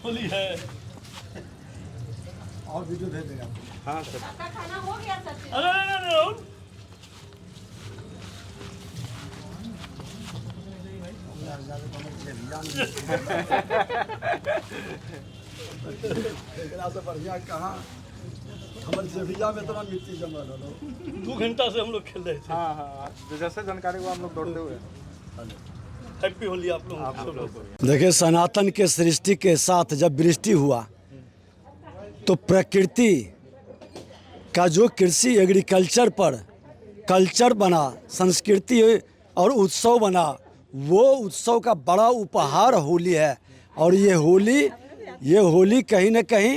होली है। और वीडियो भेज देगा। हाँ सर। आपका खाना हो गया सचिन? अरे से बढ़िया कहाँ हमारे सेविया में इतना मिट्टी जमा रहा 2 घंटा से हम लोग खेल रहे थे। हाँ हाँ, जैसे जानकारी हुआ हम लोग दौड़ते हुए। हैप्पी होली आप लोग को। देखिए, सनातन के सृष्टि के साथ जब वृष्टि हुआ तो प्रकृति का जो कृषि एग्रीकल्चर पर कल्चर बना, संस्कृति और उत्सव बना, वो उत्सव का बड़ा उपहार होली है। और ये होली कहीं न कहीं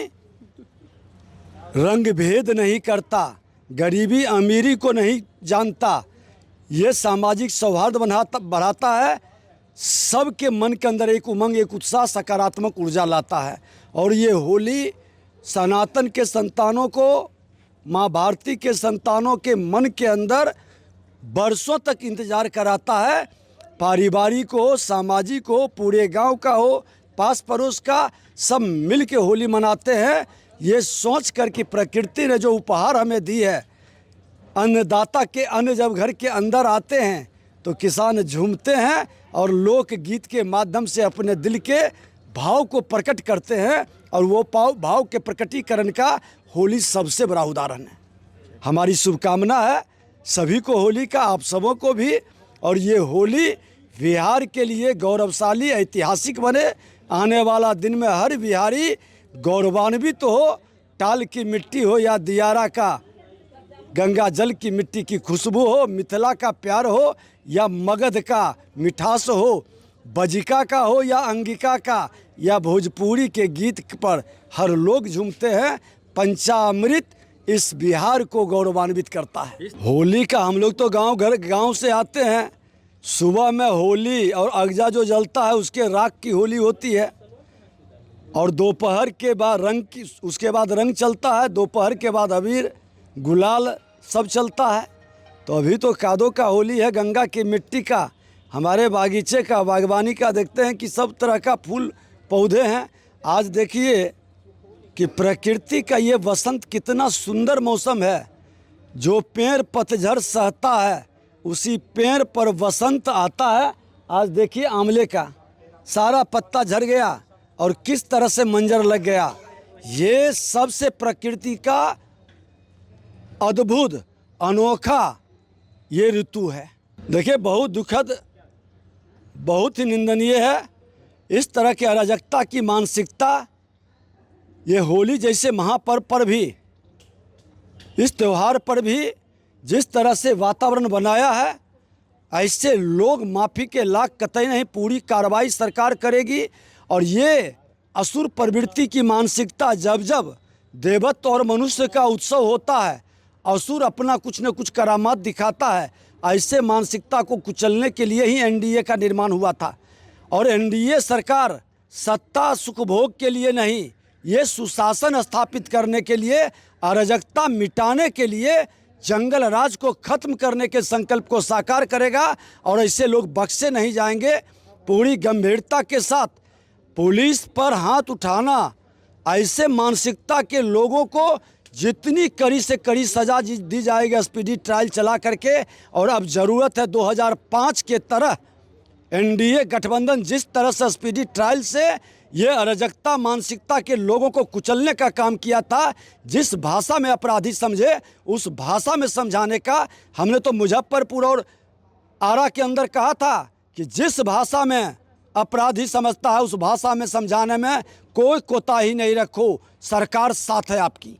रंग भेद नहीं करता, गरीबी अमीरी को नहीं जानता, ये सामाजिक सौहार्द बढ़ाता है, सबके मन के अंदर एक उमंग, एक उत्साह, सकारात्मक ऊर्जा लाता है। और ये होली सनातन के संतानों को, माँ भारती के संतानों के मन के अंदर बरसों तक इंतजार कराता है। पारिवारिक हो, सामाजिक हो, पूरे गांव का हो, पास पड़ोस का, सब मिल के होली मनाते हैं। ये सोच कर कि प्रकृति ने जो उपहार हमें दी है, अन्नदाता के अन्न जब घर के अंदर आते हैं तो किसान झूमते हैं और लोक गीत के माध्यम से अपने दिल के भाव को प्रकट करते हैं। और वो भाव के प्रकटीकरण का होली सबसे बड़ा उदाहरण है। हमारी शुभकामना है सभी को होली का, आप सबों को भी। और ये होली बिहार के लिए गौरवशाली, ऐतिहासिक बने। आने वाला दिन में हर बिहारी गौरवान्वित हो, टाल की मिट्टी हो या दियारा का गंगा जल की मिट्टी की खुशबू हो, मिथिला का प्यार हो या मगध का मिठास हो, बजिका का हो या अंगिका का, या भोजपुरी के गीत पर हर लोग झूमते हैं। पंचामृत इस बिहार को गौरवान्वित करता है। होली का हम लोग तो गांव से आते हैं। सुबह में होली और अगजा जो जलता है उसके राख की होली होती है। और दोपहर के बाद उसके बाद रंग चलता है। दोपहर के बाद अबीर गुलाल सब चलता है। तो अभी तो कादो का होली है, गंगा की मिट्टी का, हमारे बागीचे का, बागवानी का। देखते हैं कि सब तरह का फूल पौधे हैं। आज देखिए कि प्रकृति का ये वसंत कितना सुंदर मौसम है। जो पेड़ पतझड़ सहता है उसी पेड़ पर वसंत आता है। आज देखिए आंवले का सारा पत्ता झड़ गया और किस तरह से मंजर लग गया। ये सबसे प्रकृति का अद्भुत, अनोखा ये ऋतु है। देखिए, बहुत दुखद, बहुत ही निंदनीय है इस तरह की अराजकता की मानसिकता। ये होली जैसे महापर्व पर भी, इस त्यौहार पर भी जिस तरह से वातावरण बनाया है, ऐसे लोग माफ़ी के लाख कतई नहीं, पूरी कार्रवाई सरकार करेगी। और ये असुर प्रवृत्ति की मानसिकता, जब जब देवत्व और मनुष्य का उत्सव होता है, असुर अपना कुछ न कुछ करामात दिखाता है। ऐसे मानसिकता को कुचलने के लिए ही एनडीए का निर्माण हुआ था। और एनडीए सरकार सत्ता सुखभोग के लिए नहीं, ये सुशासन स्थापित करने के लिए, अराजकता मिटाने के लिए, जंगल राज को खत्म करने के संकल्प को साकार करेगा। और ऐसे लोग बख्शे नहीं जाएंगे। पूरी गंभीरता के साथ पुलिस पर हाथ उठाना, ऐसे मानसिकता के लोगों को जितनी कड़ी से कड़ी सजा दी जाएगी, स्पीडी ट्रायल चला करके। और अब ज़रूरत है 2005 के तरह एनडीए गठबंधन जिस तरह से स्पीडी ट्रायल से ये अराजकता मानसिकता के लोगों को कुचलने का काम किया था, जिस भाषा में अपराधी समझे उस भाषा में समझाने का हमने तो मुजफ्फरपुर और आरा के अंदर कहा था कि जिस भाषा में अपराधी समझता है उस भाषा में समझाने में कोई कोताही नहीं रखो। सरकार साथ है आपकी।